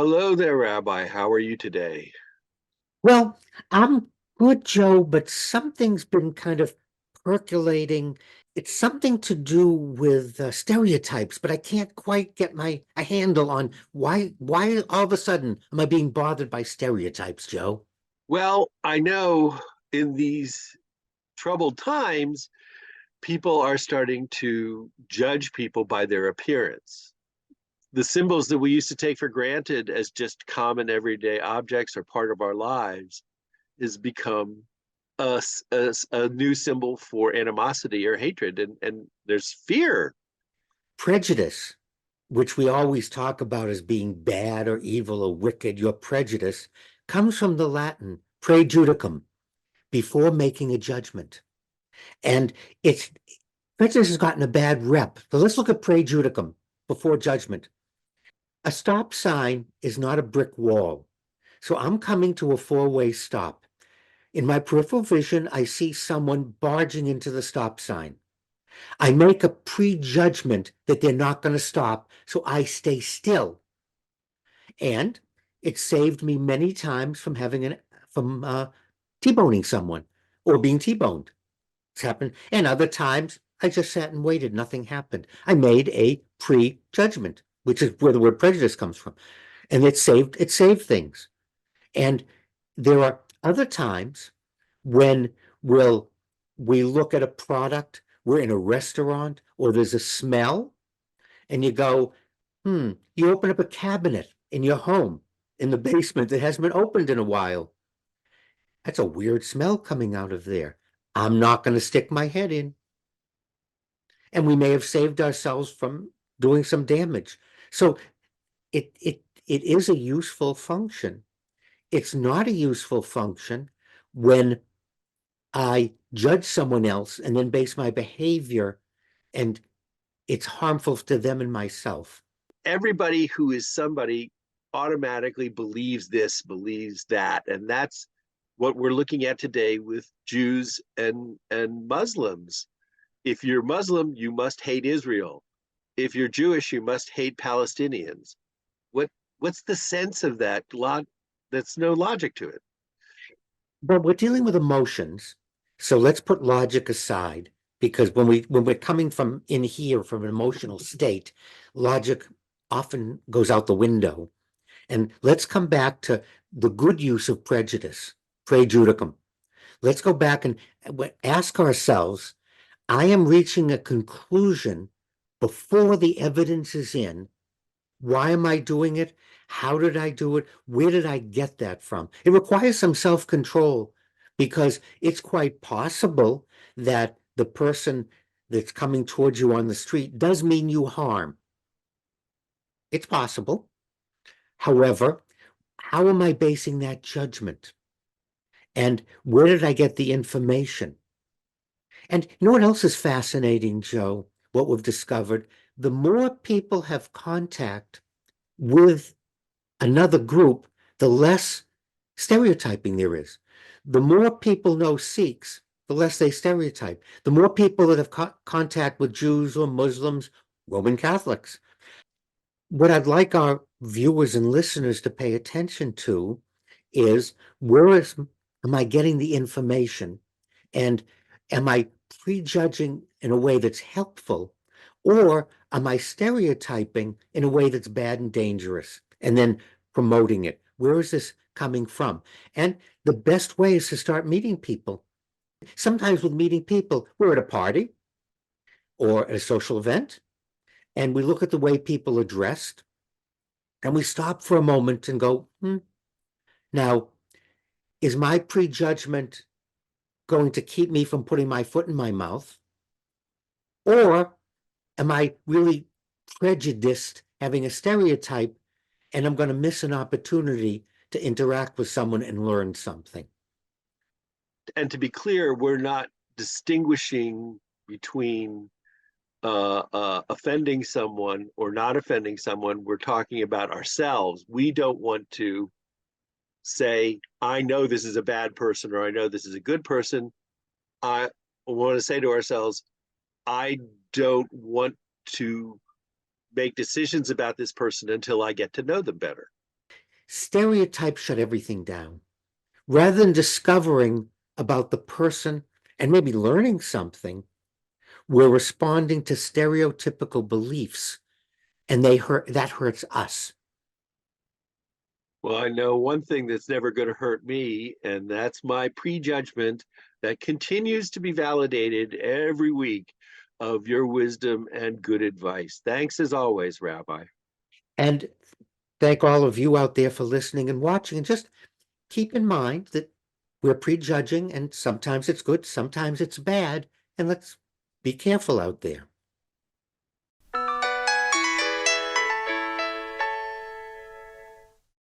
Hello there, Rabbi. How are you today? Well, I'm good, Joe, but something's been kind of percolating. It's something to do with stereotypes, but I can't quite get a handle on why all of a sudden am I being bothered by stereotypes, Joe? Well, I know in these troubled times, people are starting to judge people by their appearance. The symbols that we used to take for granted as just common everyday objects or part of our lives has become a new symbol for animosity or hatred, and there's fear. Prejudice, which we always talk about as being bad or evil or wicked, your prejudice comes from the Latin prejudicum, before making a judgment. And it's prejudice has gotten a bad rep. So let's look at prejudicum, before judgment. A stop sign is not a brick wall. So I'm coming to a four-way stop. In my peripheral vision, I see someone barging into the stop sign. I make a prejudgment that they're not going to stop, so I stay still. And it saved me many times from T-boning someone or being T-boned. It's happened. And other times I just sat and waited. Nothing happened. I made a prejudgment, which is where the word prejudice comes from. And it saved things. And there are other times when we'll we look at a product, we're in a restaurant, or there's a smell, and you go, you open up a cabinet in your home in the basement that hasn't been opened in a while. That's a weird smell coming out of there. I'm not going to stick my head in. And we may have saved ourselves from doing some damage. So it is a useful function. It's not a useful function when I judge someone else and then base my behavior and it's harmful to them and myself. Everybody who is somebody automatically believes this, believes that, and that's what we're looking at today with Jews and Muslims. If you're Muslim, you must hate Israel. If you're Jewish, you must hate Palestinians. What what's the sense of that? That's no logic to it. But we're dealing with emotions. So let's put logic aside because when we're coming from in here from an emotional state, logic often goes out the window. And let's come back to the good use of prejudice, prejudicum. Let's go back and ask ourselves, I am reaching a conclusion before the evidence is in. Why am I doing it? How did I do it? Where did I get that from? It requires some self-control because it's quite possible that the person that's coming towards you on the street does mean you harm. It's possible. However, how am I basing that judgment? And where did I get the information? And you know what else is fascinating, Joe? What we've discovered, the more people have contact with another group, the less stereotyping there is. The more people know Sikhs, the less they stereotype. The more people that have contact with Jews or Muslims, Roman Catholics. What I'd like our viewers and listeners to pay attention to is am I getting the information? And am I prejudging in a way that's helpful? Or am I stereotyping in a way that's bad and dangerous and then promoting it? Where is this coming from? And the best way is to start meeting people. Sometimes with meeting people, we're at a party or at a social event, and we look at the way people are dressed, and we stop for a moment and go, now, is my prejudgment going to keep me from putting my foot in my mouth? Or am I really prejudiced, having a stereotype, and I'm going to miss an opportunity to interact with someone and learn something? And to be clear, we're not distinguishing between offending someone or not offending someone. We're talking about ourselves. We don't want to say, I know this is a bad person or I know this is a good person. I want to say to ourselves, I don't want to make decisions about this person until I get to know them better. stereotypes shut everything down. Rather than discovering about the person and maybe learning something, we're responding to stereotypical beliefs, and that hurts us. Well, I know one thing that's never going to hurt me, and that's my prejudgment that continues to be validated every week of your wisdom and good advice. Thanks as always, Rabbi. And thank all of you out there for listening and watching. And just keep in mind that we're prejudging, and sometimes it's good, sometimes it's bad. And let's be careful out there.